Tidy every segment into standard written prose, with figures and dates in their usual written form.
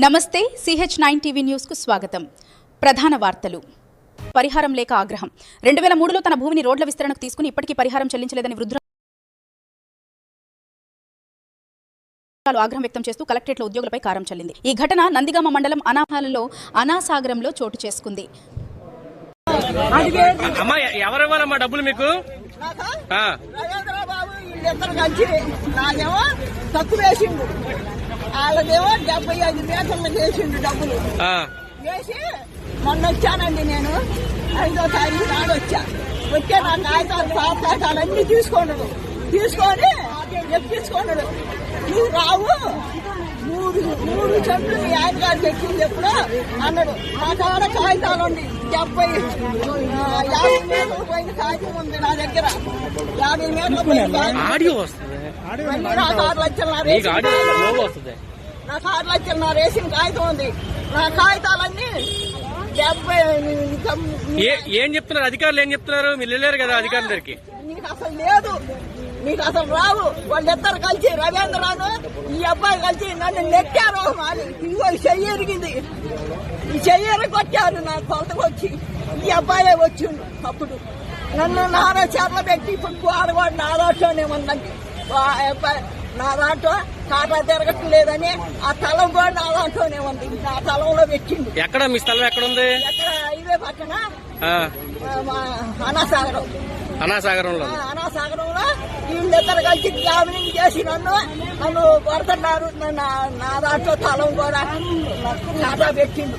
నమస్తే CH9 TV news కు స్వాగతం. ప్రధాన వార్తలు. పరిహారం లేక ఆగ్రహం. 2003లో తన భూమిని రోడ్ల విస్తరణకు తీసుకుని ఇప్పటికీ పరిహారం చెల్లించలేదని వృద్ధురాలు ఆగ్రహం వ్యక్తం చేస్తూ కలెక్టరేట్లో ఉద్యోగులపై కారం చల్లింది. ఈ ఘటన నందిగామ మండలం అనాహాలలో అనాసాగరంలో చోటు చేసుకుంది. ఎవరెవరమ్మా డబ్బులు మీకు? తక్కువ వేసిండు, వాళ్ళదేమో 75 మీటర్లు వేసిండు డబ్బులు వేసి మొన్న వచ్చానండి. నేను 5వ తారీఖు నాడు వచ్చే నా కాగితాలు పాత కాగితాలన్నీ తీసుకొని ఎక్కించుకున్నాడు. నువ్వు రావు, మూడు చెట్లు మీ ఆయన గారు చెప్పింది ఎప్పుడు అన్నాడు. నా కాడ కాగితాలు ఉంది, 50 మీటర్లు పోయిన కాగితం ఉంది నా దగ్గర. 50 మీటర్లు పోయిన నాకు 6 లక్షలు రేసిన కాగితం ఉంది. నా కాగితాలన్నీ 70. ఏం చెప్తున్నారు అధికారులు? ఏం చెప్తున్నారు? మీరు వెళ్ళారు కదా అధికారుల దగ్గరికి. నీకు అసలు లేదు, నీకు అసలు రావు. వాళ్ళిద్దరు కలిసి రవీంద్రరాను ఈ అబ్బాయి కలిసి నన్ను నెట్టారు. ఇదిగో చెయ్యి ఎరిగింది, ఈ చెయ్యి ఎరగొచ్చారు. నా కొలతకు వచ్చి ఈ అబ్బాయే వచ్చిండు. అప్పుడు నన్ను నారా చెర్ల పెట్టి ఇప్పుడు ఆడవాడు నా దాంట్లోనే ఉందండి. నా దాంట్లో కాటా తిరగట్లేదని ఆ తలం కూడా నా దాంట్లోనే ఉంది. నా తలంలో పెట్టిండు. ఎక్కడ మీ స్థలం ఎక్కడ ఉంది? ఎక్కడ ఇవే పక్కన అనాసాగరంలో వీళ్ళిద్దరు కలిసి గ్రామీణ చేసి నన్ను కొడుతున్నారు. నా దాంట్లో తలం కూడా కాటా పెట్టిండు.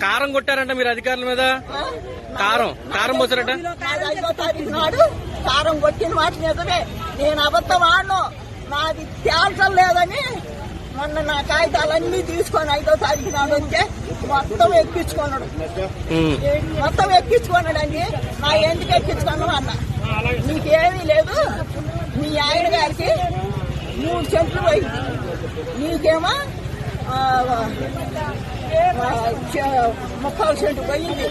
కారం కొట్టారంట మీరు అధికారుల మీద? కారం పోసారట. 5వ తారీఖు నాడు కారం కొట్టిన మాట నిజమే. నేను అబద్ధం ఆడను, నాది తేల్చం లేదని మొన్న నా కాగితాలన్నీ తీసుకొని 5వ తారీఖు నాడు వచ్చే మొత్తం ఎక్కించుకున్నాడండి. నా ఎందుకు ఎక్కించుకున్నావు అన్న, నీకేమీ లేదు. మీ ఆయన గారికి 3 సెంట్లు పోయింది, నీకేమో 30 సెంట్లు పోయింది.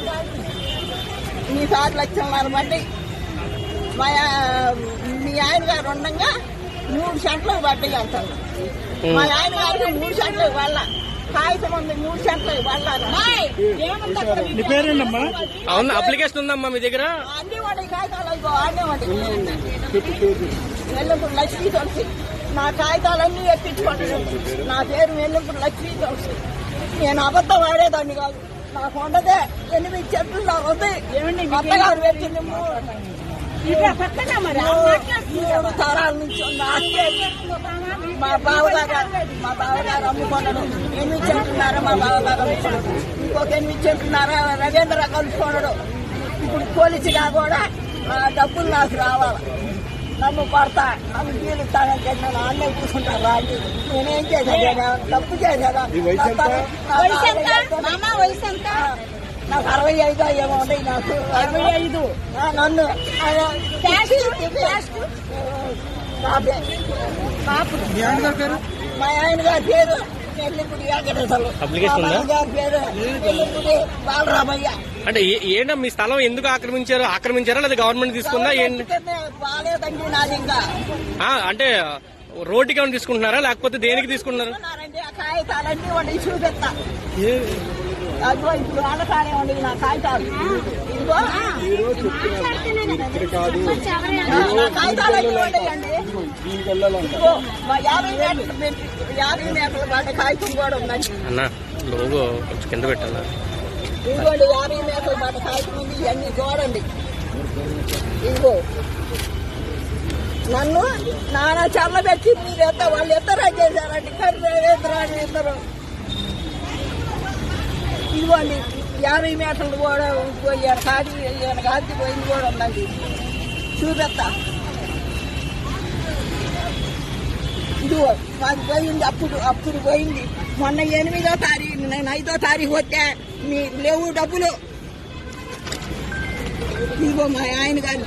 నీకు 6 లక్షలు బట్టి మీ ఆయన గారు ఉండగా 3 సెంట్లకు బట్టి అంటారు. మా ఆయన గారికి 3 సెంట్లకు వాళ్ళ కాగితం ఉంది, 3 సెంట్లకు వాళ్ళ. అవును, అప్లికేషన్ ఉందమ్మా మీ దగ్గర? అన్ని వాడి కాగితాలు ఆడేవాడి వెల్లంపూడి లక్ష్మీ తులసి. నా కాగితాలన్నీ ఎక్కించుకుంటాను. నా పేరు వెల్లంపూడి లక్ష్మీ తులసి. నేను అబద్ధం ఆడేదాన్ని కాదు. నాకు ఉండదే 8 చెట్లు నాకు ఉంది. అత్తగారు పెట్టింది 3 తరాల నుంచి మా బావగారు అమ్ముకున్నాడు. 8 చెంటున్నారా మా బావగారు అమ్ముకున్నాడు. ఇంకొక 8 చెంటున్నారా రవీంద్ర కలుసుకున్నాడు. ఇప్పుడు పోలీసుగా కూడా డబ్బులు నాకు రావాలి. నన్ను పడతా, నన్ను తీరుతానంటే నన్ను ఆన్నే కూర్చుంటాను. రాజు నేనేం చేశాను? తప్పు చేశాను. నాకు 65 ఏమో ఉన్నాయి. నాకు 65. నన్ను మా ఆయన గారి పేరు నెల్లిపూడి వెంకటేశ్వరరావు, గారి పేరు నెల్లిపూడి బాలరామయ్య. అంటే ఏంటో మీ స్థలం ఎందుకు ఆక్రమించారా లేదా గవర్నమెంట్ తీసుకుందా? బాగాలేదండి నాది. ఇంకా అంటే రోడ్డుకి ఏమైనా తీసుకుంటున్నారా లేకపోతే దేనికి తీసుకుంటున్నారు? కాగితాలన్నీ వండి చూపిస్తా. అదిగో ఇప్పుడు వాళ్ళకానే ఉండి నా కాగితాలు. ఇదిగో కాగితాలన్నీ ఉండేయండి. 50 మీటర్ల పాటు కాగితం కూడా ఉందండి. లోగో కొంచెం కింద పెట్టాలా? ఇదిగోండి 50 మీటర్ల పాటు కాగితం ఉంది. ఇవన్నీ చూడండి. ఇదిగో నన్ను నానా చల్ల పెట్టి మీరు వాళ్ళు ఇద్దరు చేశారండి. ఇద్దరు ఇదిగోండి 50 మీటర్లు కూడా పోయారు. కాది పోయింది కూడా ఉందండి. చూపెత్తా. ఇదిగో మాది పోయింది. అప్పుడు పోయింది. మొన్న 8వ తారీఖు, నేను 5వ తారీఖు వస్తే మీ లేవు డబ్బులు. ఇదిగో మా ఆయన గారి